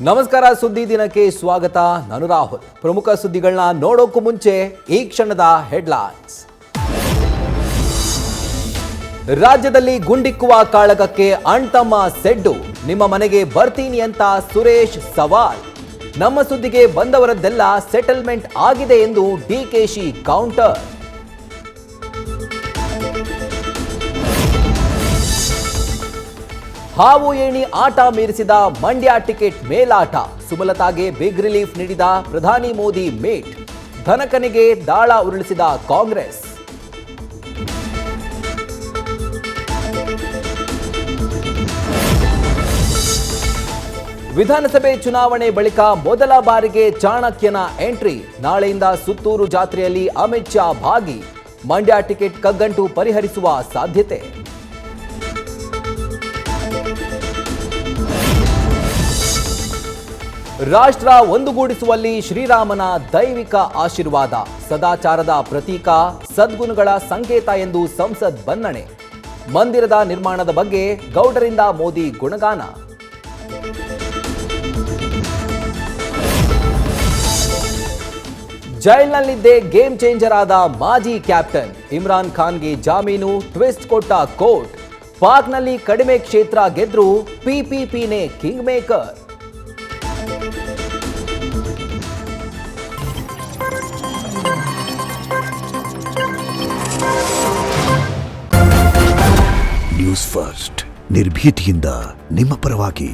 ನಮಸ್ಕಾರ, ಸುದ್ದಿ ದಿನಕ್ಕೆ ಸ್ವಾಗತ. ನಾನು ರಾಹುಲ್. ಪ್ರಮುಖ ಸುದ್ದಿಗಳನ್ನ ನೋಡೋಕ್ಕೂ ಮುಂಚೆ ಈ ಕ್ಷಣದ ಹೆಡ್ಲೈನ್ಸ್. ರಾಜ್ಯದಲ್ಲಿ ಗುಂಡಿಕ್ಕುವ ಕಾಳಗಕ್ಕೆ ಅಣ್ತಮ್ಮ ಸೆಡ್ಡು. ನಿಮ್ಮ ಮನೆಗೆ ಬರ್ತೀನಿ ಅಂತ ಸುರೇಶ್ ಸವಾಲ್. ನಮ್ಮ ಸುದ್ದಿಗೆ ಬಂದವರದ್ದೆಲ್ಲ ಸೆಟಲ್ಮೆಂಟ್ ಆಗಿದೆ ಎಂದು ಡಿಕೆಶಿ ಕೌಂಟರ್. ಹಾವು ಏಣಿ ಆಟ ಮೀರಿಸಿದ ಮಂಡ್ಯ ಟಿಕೆಟ್ ಮೇಲಾಟ. ಸುಮಲತಾಗೆ ಬಿಗ್ ರಿಲೀಫ್ ನೀಡಿದ ಪ್ರಧಾನಿ ಮೋದಿ ಮೇಟ್. ಧನಕನಿಗೆ ದಾಳ ಉರುಳಿಸಿದ ಕಾಂಗ್ರೆಸ್. ವಿಧಾನಸಭೆ ಚುನಾವಣೆ ಬಳಿಕ ಮೊದಲ ಬಾರಿಗೆ ಚಾಣಕ್ಯನ ಎಂಟ್ರಿ. ನಾಳೆಯಿಂದ ಸುತ್ತೂರು ಜಾತ್ರೆಯಲ್ಲಿ ಅಮಿತ್ ಶಾ ಭಾಗಿ. ಮಂಡ್ಯ ಟಿಕೆಟ್ ಕಗ್ಗಂಟು ಪರಿಹರಿಸುವ ಸಾಧ್ಯತೆ. ರಾಷ್ಟ್ರ ಒಂದುಗೂಡಿಸುವಲ್ಲಿ ಶ್ರೀರಾಮನ ದೈವಿಕ ಆಶೀರ್ವಾದ. ಸದಾಚಾರದ ಪ್ರತೀಕ, ಸದ್ಗುಣಗಳ ಸಂಕೇತ ಎಂದು ಸಂಸತ್ ಬನ್ನಣೆ. ಮಂದಿರದ ನಿರ್ಮಾಣದ ಬಗ್ಗೆ ಗೌಡರಿಂದ ಮೋದಿ ಗುಣಗಾನ. ಜೈಲ್ನಲ್ಲಿದ್ದೇ ಗೇಮ್ ಚೇಂಜರ್ ಆದ ಮಾಜಿ ಕ್ಯಾಪ್ಟನ್ ಇಮ್ರಾನ್ ಖಾನ್ಗೆ ಜಾಮೀನು. ಟ್ವಿಸ್ಟ್ ಕೊಟ್ಟ ಕೋರ್ಟ್. ಪಾಕ್ನಲ್ಲಿ ಕಡಿಮೆ ಕ್ಷೇತ್ರ ಗೆದ್ರೂ ಪಿಪಿಪಿನೇ ಕಿಂಗ್ ಮೇಕರ್. ನ್ಯೂಸ್ ಫಸ್ಟ್, ನಿರ್ಭೀತಿಯಿಂದ ನಿಮ್ಮ ಪರವಾಗಿ.